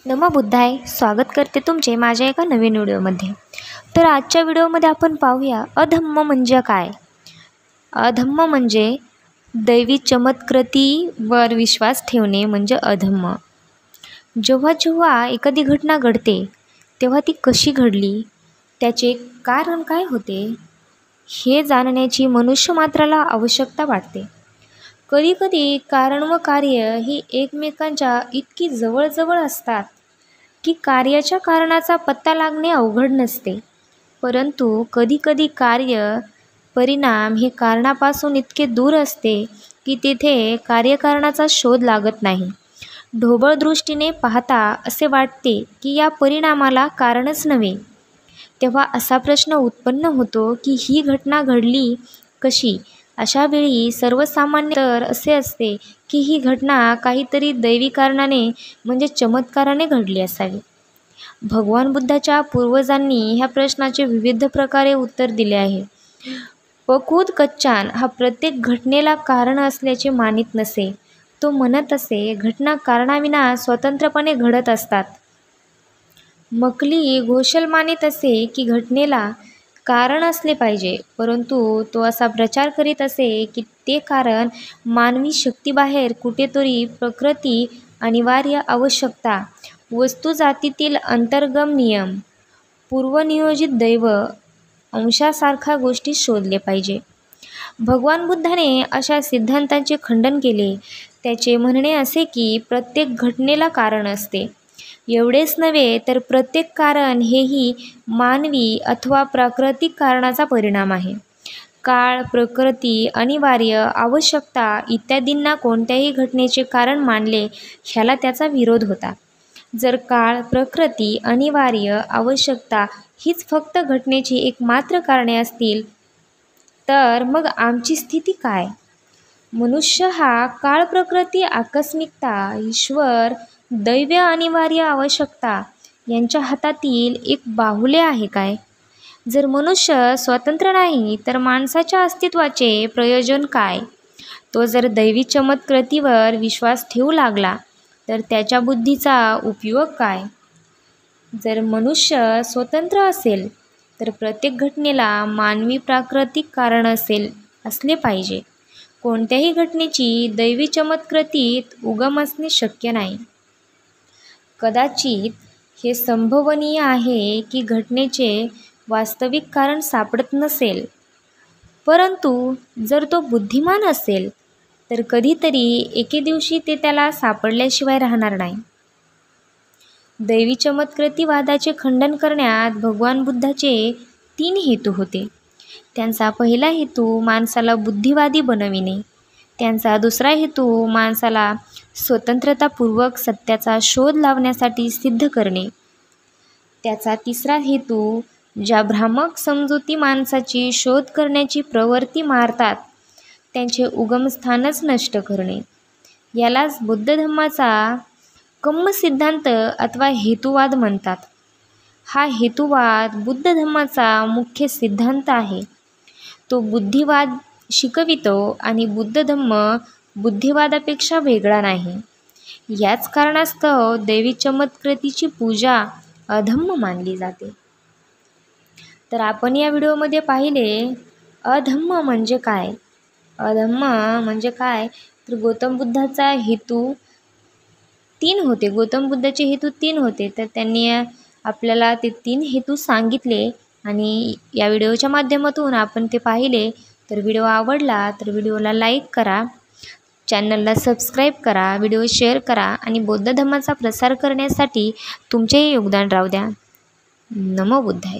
नमो बुद्धाय. स्वागत करते तुमचे माझ्या एका नवीन व्हिडिओमध्ये. तर आजच्या व्हिडिओमध्ये आपण पाहूया अधम्म म्हणजे काय. अधम्म म्हणजे दैवी चमत्कृतीवर विश्वास ठेवणे म्हणजे अधम्म. जेव्हा जेव्हा एखादी घटना घडते तेव्हा ती कशी घडली, त्याचे कारण काय होते हे जाणण्याची मनुष्यमात्राला आवश्यकता वाटते. कधीकधी कारण व कार्य ही एकमेकांच्या इतकी जवळजवळ असतात की कार्याच्या कारणाचा पत्ता लागणे अवघड नसते, परंतु कधीकधी कार्य परिणाम हे कारणापासून इतके दूर असते की तेथे कार्यकारणाचा शोध लागत नाही. ढोबळ दृष्टीने पाहता असे वाटते की या परिणामाला कारणच नव्हे. तेव्हा असा प्रश्न उत्पन्न होतो की ही घटना घडली कशी. अशा वेळी सर्वसामान्य तर असे असते की ही घटना काहीतरी दैवी कारणाने म्हणजे चमत्काराने घडली असावी. भगवान बुद्धाच्या पूर्वजांनी ह्या प्रश्नाचे विविध प्रकारे उत्तर दिले आहे. पखुद कच्चान हा प्रत्येक घटनेला कारण असल्याचे मानित नसे. तो म्हणत असे, घटना कारणाविना स्वतंत्रपणे घडत असतात. मकली घोषल मानित असे की घटनेला कारण असले पाहिजे, परंतु तो असा प्रचार करीत असे की ते कारण मानवी शक्तीबाहेर कुठेतरी प्रकृती, अनिवार्य आवश्यकता, वस्तुजातीतील अंतर्गम नियम, पूर्वनियोजित दैव अंशासारख्या गोष्टी शोधले पाहिजे. भगवान बुद्धाने अशा सिद्धांतांचे खंडन केले. त्याचे म्हणणे असे की प्रत्येक घटनेला कारण असते. एवढेच नव्हे तर प्रत्येक कारण हेही मानवी अथवा प्राकृतिक कारणाचा परिणाम आहे. काळ, प्रकृती, अनिवार्य आवश्यकता इत्यादींना कोणत्याही घटनेचे कारण मानले ह्याला त्याचा विरोध होता. जर काळ, प्रकृती, अनिवार्य आवश्यकता हीच फक्त घटनेची एकमात्र कारणे असतील तर मग आमची स्थिती काय. मनुष्य हा काळ, प्रकृती, आकस्मिकता, ईश्वर, दैव, अनिवार्य आवश्यकता यांच्या हातातील एक बाहुले आहे काय. जर मनुष्य स्वतंत्र नाही तर माणसाच्या अस्तित्वाचे प्रयोजन काय. तो जर दैवी चमत्कृतीवर विश्वास ठेवू लागला तर त्याच्या बुद्धीचा उपयोग काय. जर मनुष्य स्वतंत्र असेल तर प्रत्येक घटनेला मानवी प्राकृतिक कारण असले पाहिजे. कोणत्याही घटनेची दैवी चमत्कृतीत उगम असणे शक्य नाही. कदाचित हे संभवनीय आहे की घटनेचे वास्तविक कारण सापडत नसेल, परंतु जर तो बुद्धिमान असेल तर कधीतरी एके दिवशी ते त्याला सापडल्याशिवाय राहणार नाही. दैवी चमत्कृतीवादाचे खंडन करण्यात भगवान बुद्धाचे 3 हेतू होते. त्यांचा पहिला हेतू माणसाला बुद्धिवादी बनविणे. त्यांचा दुसरा हेतू माणसाला स्वतंत्रतापूर्वक सत्याचा शोध लावण्यासाठी सिद्ध करणे. त्याचा तिसरा हेतू ज्या भ्रामक समजुती माणसाची शोध करण्याची प्रवृत्ती मारतात त्यांचे उगमस्थानच नष्ट करणे. यालाच बुद्ध धम्माचा कम्म सिद्धांत अथवा हेतुवाद म्हणतात. हा हेतुवाद बुद्ध धम्माचा मुख्य सिद्धांत आहे. तो बुद्धिवाद शिकवितो आणि बुद्ध धम्म बुद्धिवादापेक्षा वेगळा नाही. याच कारणास्तव दैवी चमत्कृतीची पूजा अधम्म मानली जाते. तर आपण या व्हिडिओमध्ये पाहिले अधम्म म्हणजे काय. अधम्म म्हणजे काय तर गौतम बुद्धाचा हेतू 3 होते. गौतम बुद्धाचे हेतू 3 होते. तर त्यांनी आपल्याला ते 3 हेतू सांगितले आणि या व्हिडिओच्या माध्यमातून आपण ते पाहिले. तर व्हिडिओ आवडला तर व्हिडिओला लाईक करा, चॅनलला सबस्क्राईब करा, व्हिडिओ शेअर करा आणि बौद्ध धम्माचा प्रसार करण्यासाठी तुमचेही योगदान राहू द्या. नमो बुद्धाय.